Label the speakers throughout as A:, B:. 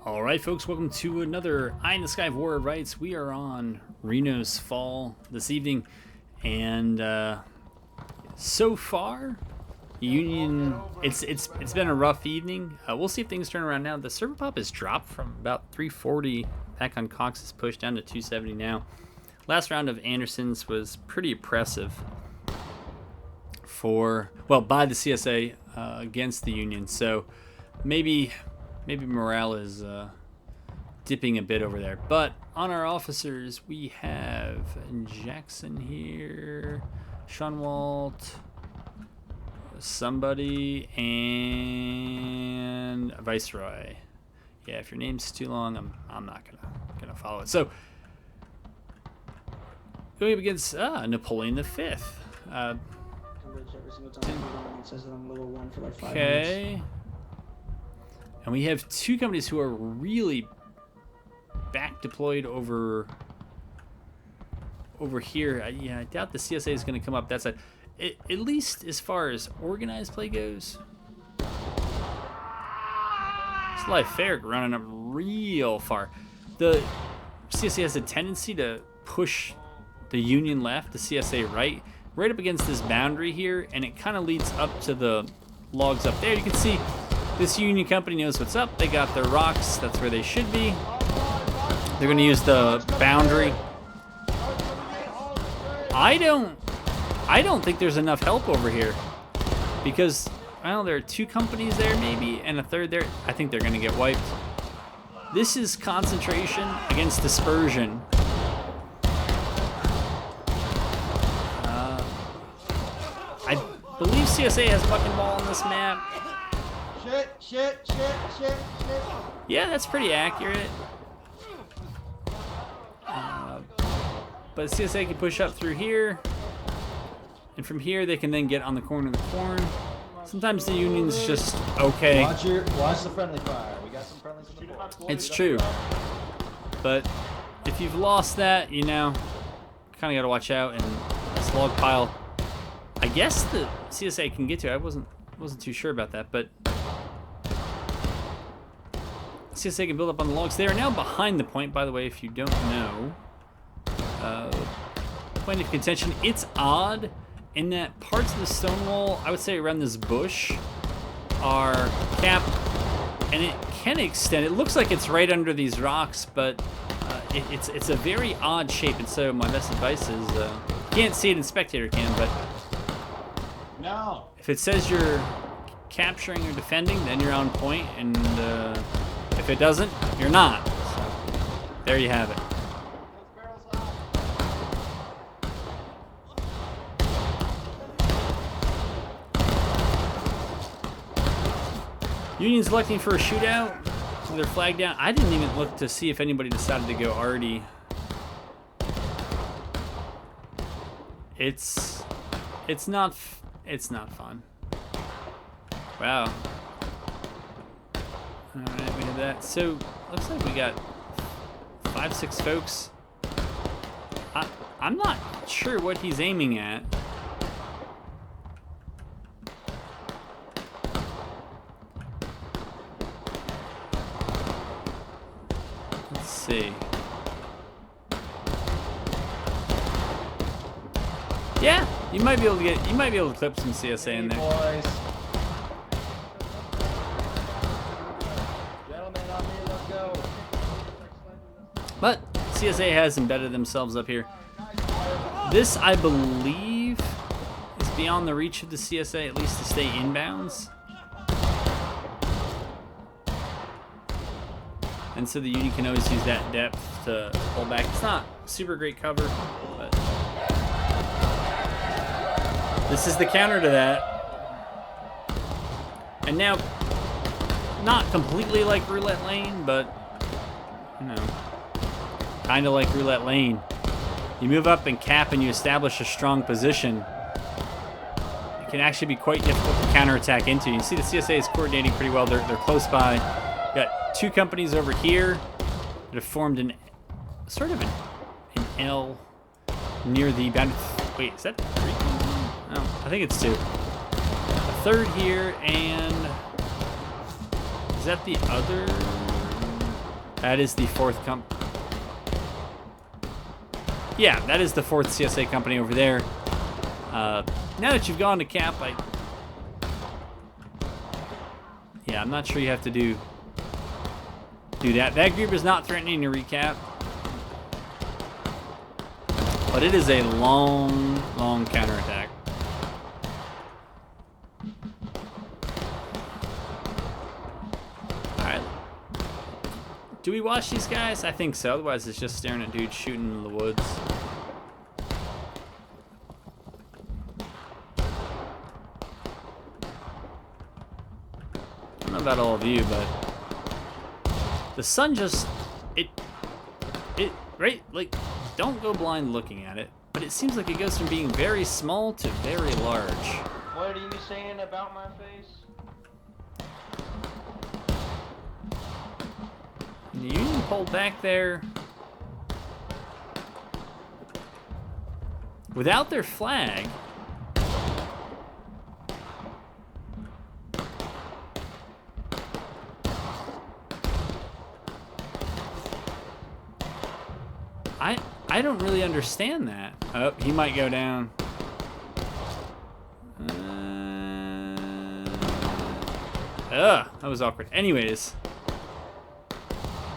A: All right, folks, welcome to another Eye in the Sky of War of Rights. We are on Reno's Fall this evening, and so far, Union. It's been a rough evening. We'll see if things turn around now. The server pop has dropped from about 340 back on Cox's push down to 270 now. Last round of Anderson's was pretty oppressive by the CSA against the Union. So maybe morale is dipping a bit over there. But on our officers, we have Jackson here, Schonwalt, somebody, and Viceroy. Yeah, if your name's too long, I'm not gonna follow it. So going up against Napoleon V. Okay. And we have two companies who are really back deployed over here. Yeah, I doubt the CSA is going to come up that side. At least as far as organized play goes. It's Live Ferric running up real far. The CSA has a tendency to push the Union left, the CSA right up against this boundary here, and it kind of leads up to the logs up there. You can see this Union company knows what's up. They got their rocks. That's where they should be. They're going to use the boundary. I don't think there's enough help over here because, well, there are two companies there maybe and a third there. I think they're going to get wiped. This is concentration against dispersion. I believe CSA has buck and ball on this map. Shit. Yeah, that's pretty accurate. But CSA can push up through here. And from here, they can then get on the corner of the corn. Sometimes the Union's just okay.
B: Watch the friendly fire. We got some friendlies on the board.
A: It's true. But if you've lost that, you know, kind of got to watch out. And this log pile, I guess the CSA can get to. I wasn't too sure about that, but CSA can build up on the logs. They are now behind the point, by the way, if you don't know. Point of contention. It's odd in that parts of the stone wall, I would say around this bush, are capped, and it can extend. It looks like it's right under these rocks, but it's a very odd shape, and so my best advice is, you can't see it in spectator cam, but
B: no.
A: If it says you're capturing or defending, then you're on point, and if it doesn't, you're not. So, there you have it. Union's electing for a shootout. They're flagged down. I didn't even look to see if anybody decided to go arty. It's not fun. Wow. Alright, we have that. So, looks like we got 5-6 folks. I'm not sure what he's aiming at. Let's see. Yeah, you might be able to clip some CSA in there.
B: Boys. Gentlemen, on me, let's go.
A: But CSA has embedded themselves up here. This, I believe, is beyond the reach of the CSA, at least to stay inbounds. And so the Union can always use that depth to pull back. It's not super great cover, but this is the counter to that. And now, not completely like roulette lane, but, you know, kind of like roulette lane. You move up and cap and you establish a strong position. It can actually be quite difficult to counterattack into. You see the CSA is coordinating pretty well. They're close by. Got two companies over here that have formed an sort of an L near the boundary. Wait, is that 3? No, I think it's 2. A third here, and is that the other? That is the fourth Yeah, that is the fourth CSA company over there. Now that you've gone to cap, yeah, I'm not sure you have to do that. That group is not threatening to recap, but it is a long, long counterattack. All right. Do we watch these guys? I think so. Otherwise, it's just staring at dudes shooting in the woods. I don't know about all of you, but the sun just right, like, don't go blind looking at it, but it seems like it goes from being very small to very large.
B: What are you saying about my face?
A: The Union pulled back there without their flag. I don't really understand that. Oh, he might go down. That was awkward. Anyways,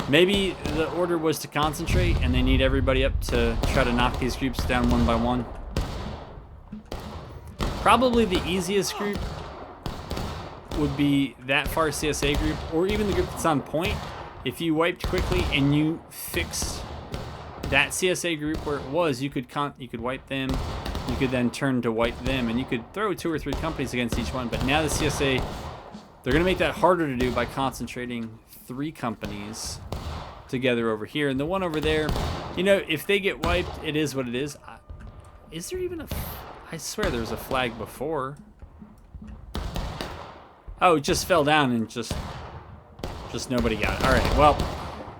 A: maybe the order was to concentrate and they need everybody up to try to knock these groups down one by one. Probably the easiest group would be that far CSA group, or even the group that's on point. If you wiped quickly and you fixed that CSA group where it was, you could wipe them. You could then turn to wipe them, and you could throw 2 or 3 companies against each one. But now the CSA, they're going to make that harder to do by concentrating 3 companies together over here. And the one over there, you know, if they get wiped, it is what it is. Is there even I swear there was a flag before. Oh, it just fell down and just nobody got it. All right, well,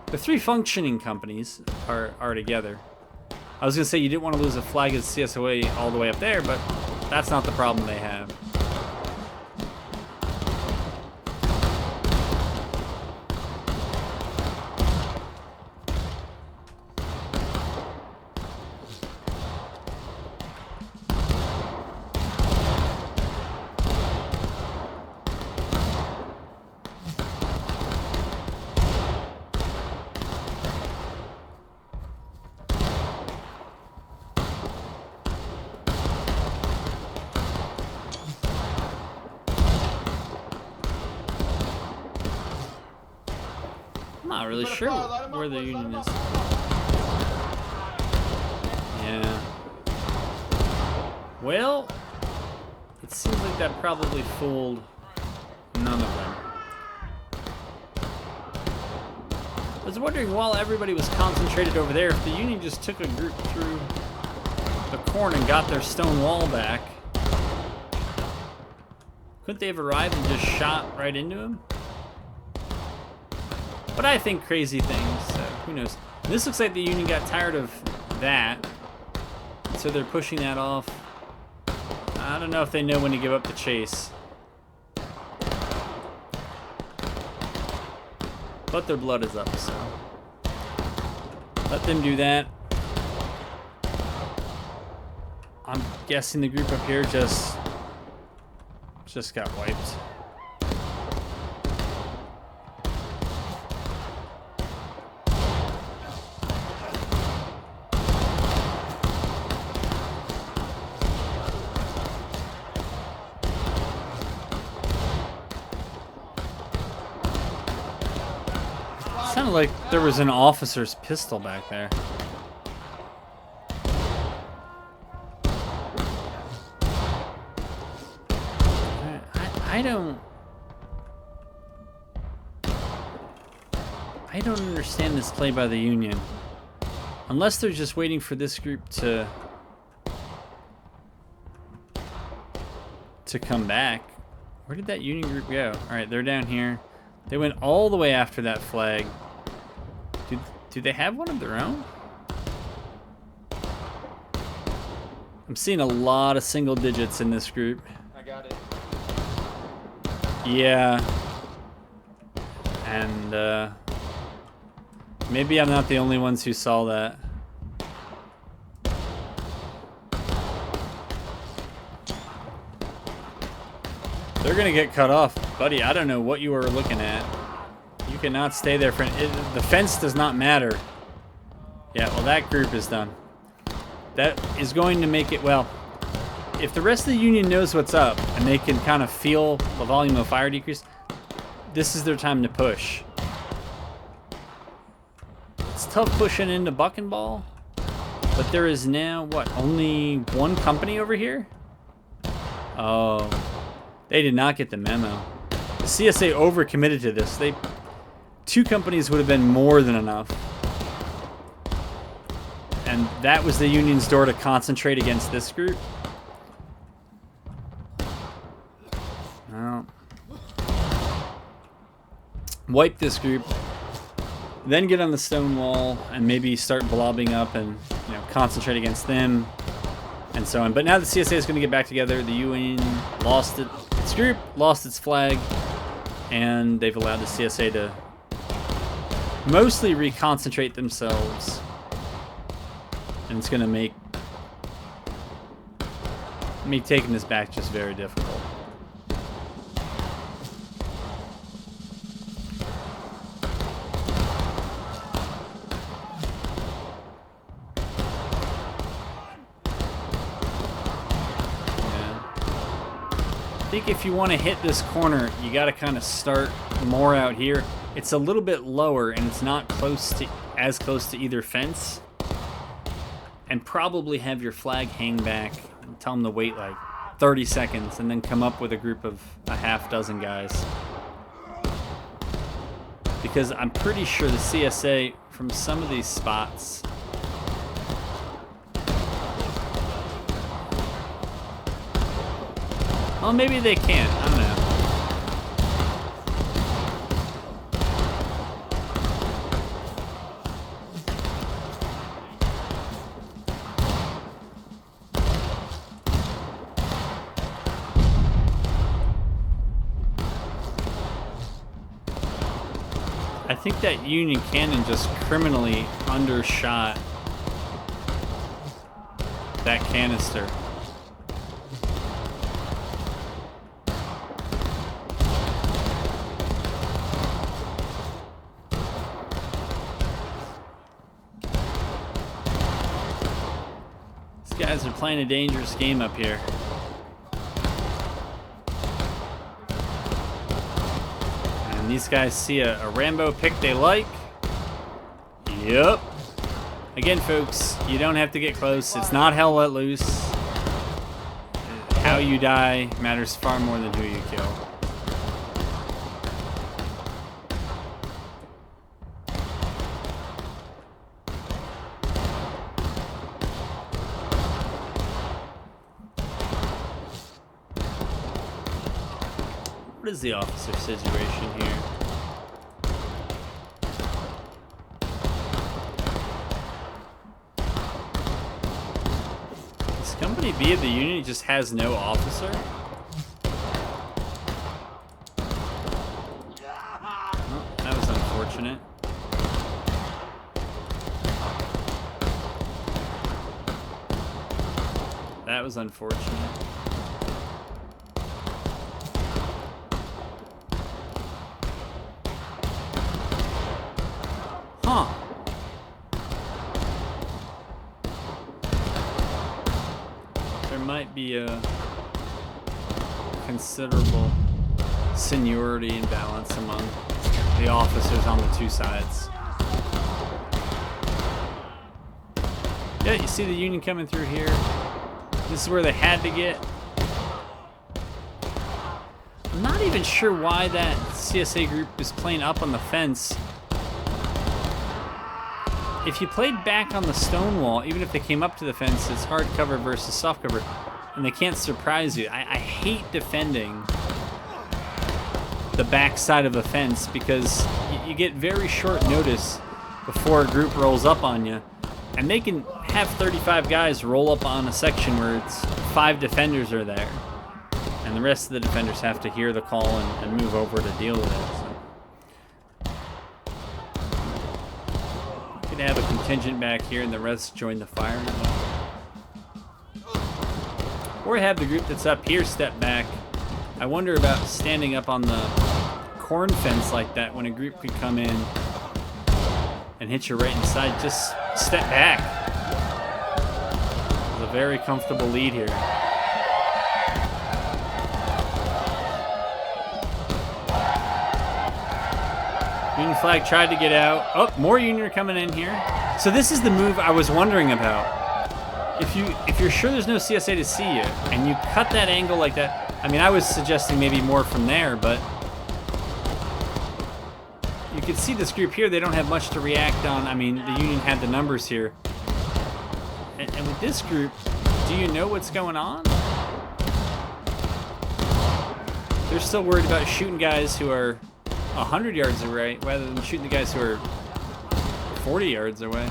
A: the 3 functioning companies are together. I was gonna say you didn't want to lose a flag as CSOA all the way up there, but that's not the problem they have. I'm not really sure where the Union is. Yeah. Well, it seems like that probably fooled none of them. I was wondering, while everybody was concentrated over there, if the Union just took a group through the corn and got their stone wall back, couldn't they have arrived and just shot right into him? But I think crazy things, so who knows. This looks like the Union got tired of that, so they're pushing that off. I don't know if they know when to give up the chase. But their blood is up, so let them do that. I'm guessing the group up here just got wiped. Sounded like there was an officer's pistol back there. I don't understand this play by the Union. Unless they're just waiting for this group to come back. Where did that Union group go? All right, they're down here. They went all the way after that flag. Do they have one of their own? I'm seeing a lot of single digits in this group.
B: I got it.
A: Yeah. And Maybe I'm not the only ones who saw that. They're gonna get cut off. Buddy, I don't know what you were looking at. You cannot stay there for the fence does not matter. Yeah, well that group is done. That is going to make it, well, if the rest of the Union knows what's up and they can kind of feel the volume of fire decrease, this is their time to push. It's tough pushing into Buckenball, but there is now, what, only one company over here? Oh, they did not get the memo. The CSA overcommitted to this. Two companies would have been more than enough. And that was the Union's door to concentrate against this group. Well, wipe this group, then get on the stone wall and maybe start blobbing up and concentrate against them and so on. But now the CSA is going to get back together. The Union lost its group, lost its flag, and they've allowed the CSA to mostly reconcentrate themselves. And it's going to make me taking this back just very difficult. I think if you want to hit this corner, you got to kind of start more out here. It's a little bit lower and it's not as close to either fence. And probably have your flag hang back and tell them to wait like 30 seconds and then come up with a group of a half dozen guys. Because I'm pretty sure the CSA from some of these spots well, maybe they can't. I don't know. I think that Union cannon just criminally undershot that canister. These guys are playing a dangerous game up here. These guys see a Rambo pick they like. Yep. Again, folks, you don't have to get close. It's not hell let loose. How you die matters far more than who you kill. What is the officer situation here? This Company B of the Union just has no officer? Oh, that was unfortunate. That was unfortunate. Huh. There might be a considerable seniority imbalance among the officers on the two sides. Yeah, you see the Union coming through here. This is where they had to get. I'm not even sure why that CSA group is playing up on the fence. If you played back on the stone wall, even if they came up to the fence, it's hard cover versus soft cover, and they can't surprise you. I hate defending the back side of a fence because you get very short notice before a group rolls up on you, and they can have 35 guys roll up on a section where it's 5 defenders are there, and the rest of the defenders have to hear the call and move over to deal with it. So. to have a contingent back here and the rest join the firing. Or have the group that's up here step back. I wonder about standing up on the corn fence like that when a group could come in and hit you right inside. Just step back. It's a very comfortable lead here. Union flag tried to get out. Oh, more Union are coming in here. So this is the move I was wondering about. If you're sure there's no CSA to see you, and you cut that angle like that, I mean, I was suggesting maybe more from there, but you can see this group here, they don't have much to react on. I mean, the Union had the numbers here. And with this group, do you know what's going on? They're still worried about shooting guys who are 100 yards away rather than shooting the guys who are 40 yards away.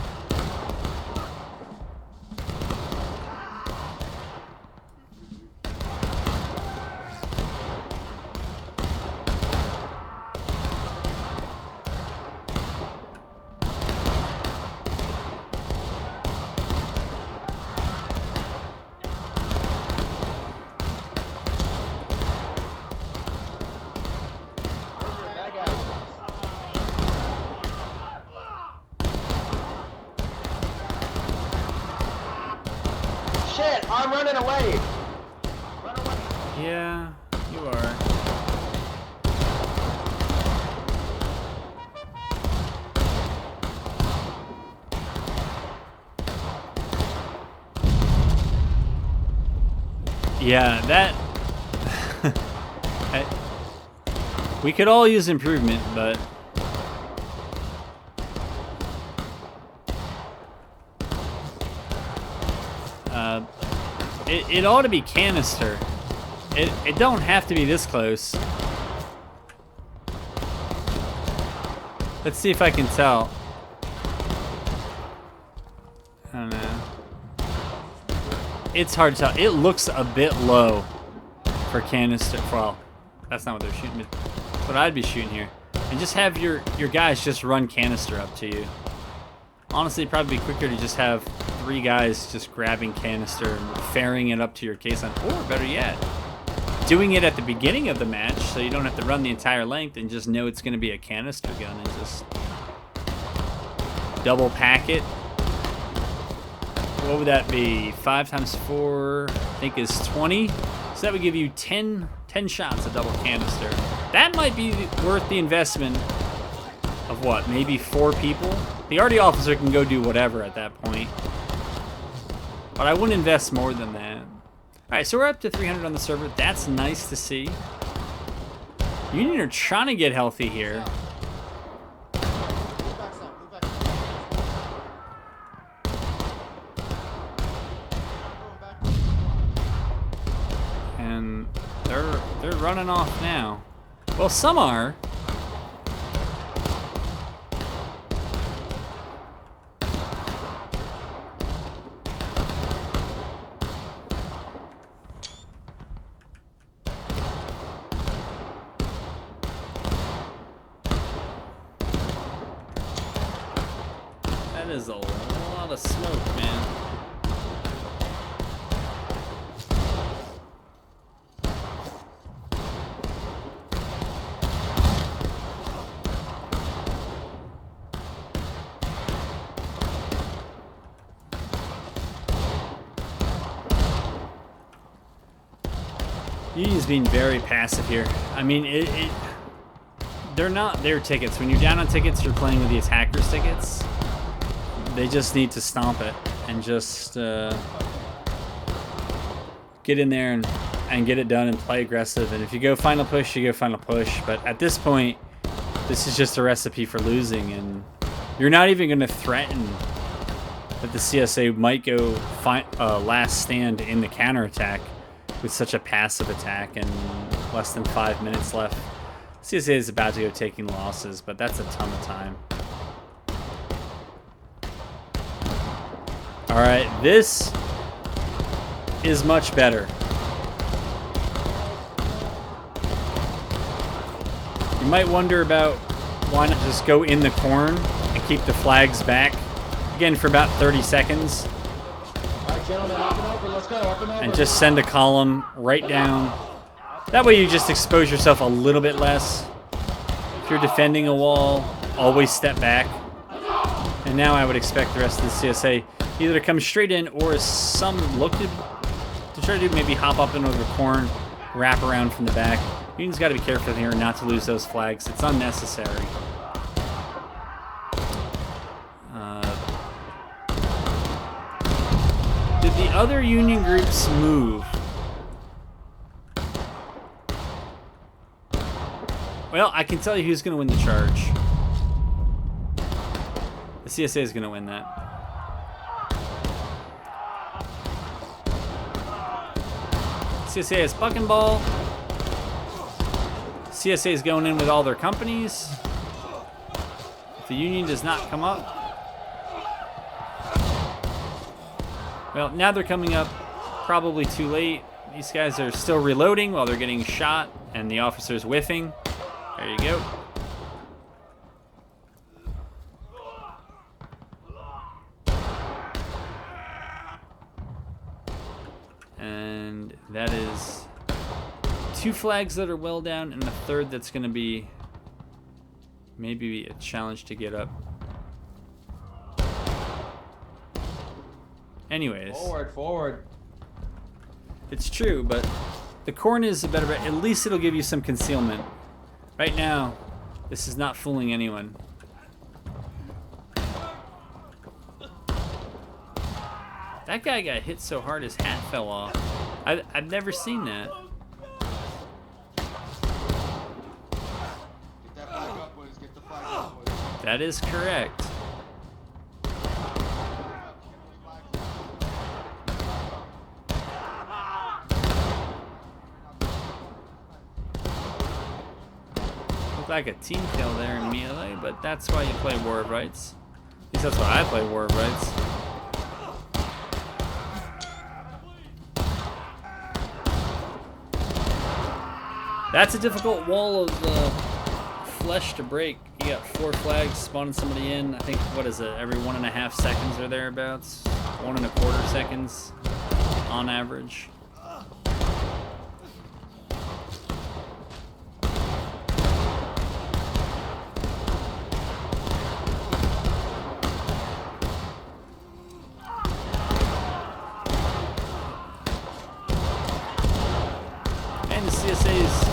B: Shit, I'm running away. Run away.
A: Yeah, you are. Yeah, that... we could all use improvement, but... It ought to be canister. It don't have to be this close. Let's see if I can tell. I don't know. It's hard to tell. It looks a bit low for canister. Well, that's not what they're shooting. But I'd be shooting here. And just have your guys just run canister up to you. Honestly, it'd probably be quicker to just have 3 guys just grabbing canister and ferrying it up to your caisson. Or better yet, doing it at the beginning of the match so you don't have to run the entire length and just know it's going to be a canister gun and just double pack it. What would that be? 5 times 4, I think, is 20. So that would give you 10 shots of double canister. That might be worth the investment of what? Maybe 4 people? The RD officer can go do whatever at that point. But I wouldn't invest more than that. Alright, so we're up to 300 on the server. That's nice to see. Union are trying to get healthy here. And they're running off now. Well, some are. That is a lot of smoke, man. Union's being very passive here. I mean, they're not their tickets. When you're down on tickets, you're playing with the attackers' tickets. They just need to stomp it and just get in there and get it done and play aggressive. And if you go final push, you go final push. But at this point, this is just a recipe for losing. And you're not even going to threaten that the CSA might go last stand in the counterattack with such a passive attack and less than 5 minutes left. CSA is about to go taking losses, but that's a ton of time. Alright, this is much better. You might wonder about why not just go in the corn and keep the flags back again for about 30 seconds.
B: All right, gentlemen, up and over. Let's go. Up and over.
A: And just send a column right down. That way you just expose yourself a little bit less. If you're defending a wall, always step back. And now I would expect the rest of the CSA either to come straight in or some look to try to maybe hop up into the corn, wrap around from the back. Union's got to be careful here not to lose those flags. It's unnecessary. Did the other Union groups move? Well, I can tell you who's going to win the charge. The CSA is going to win that. CSA has buck and ball. CSA is going in with all their companies. If the Union does not come up. Well, now they're coming up probably too late. These guys are still reloading while they're getting shot and the officer's whiffing. There you go. And that is 2 flags that are well down and a third that's going to be maybe a challenge to get up. Anyways.
B: Forward.
A: It's true, but the corn is a better bet. At least it'll give you some concealment. Right now, this is not fooling anyone. That guy got hit so hard his hat fell off. I've never seen that.
B: Get that flag up, boys. Get the flag up, boys.
A: That is correct. Looked like a team kill there in melee, but that's why you play War of Rights. At least that's why I play War of Rights. That's a difficult wall of flesh to break. You got 4 flags spawning somebody in. I think, what is it, every 1.5 seconds or thereabouts? 1.25 seconds on average. And the CSA's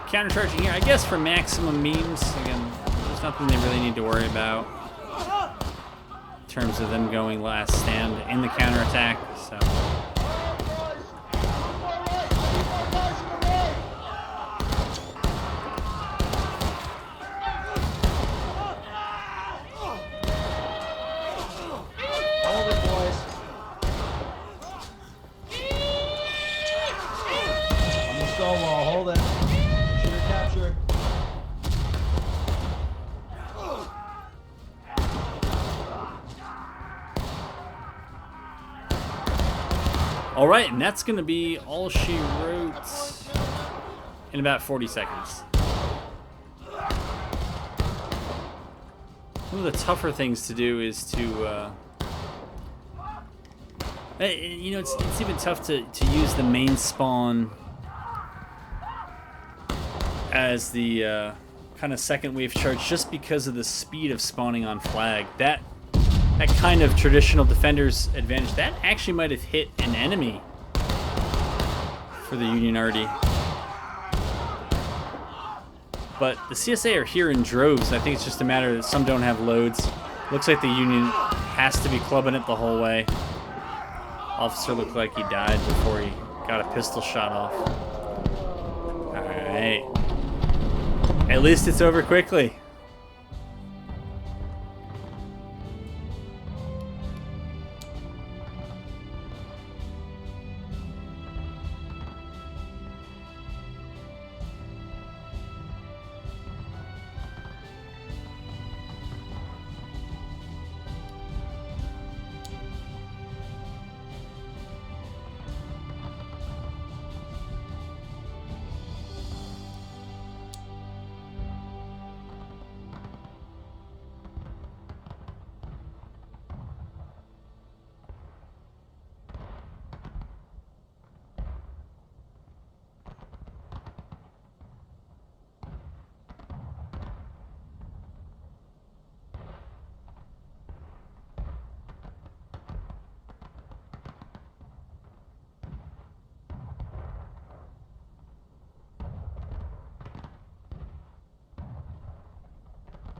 A: countercharging here, I guess, for maximum memes. Again, there's nothing they really need to worry about in terms of them going last stand in the counterattack. So.
B: Hold it, boys. On the Stonewall, hold it. Shooter capture.
A: All right, and that's going to be all she wrote in about 40 seconds. One of the tougher things to do is to, you know, it's even tough to use the main spawn as the kind of second wave charge just because of the speed of spawning on flag. That kind of traditional defender's advantage, that actually might have hit an enemy for the Union Arty. But the CSA are here in droves. I think it's just a matter that some don't have loads. Looks like the Union has to be clubbing it the whole way. Officer looked like he died before he got a pistol shot off. All right. At least it's over quickly.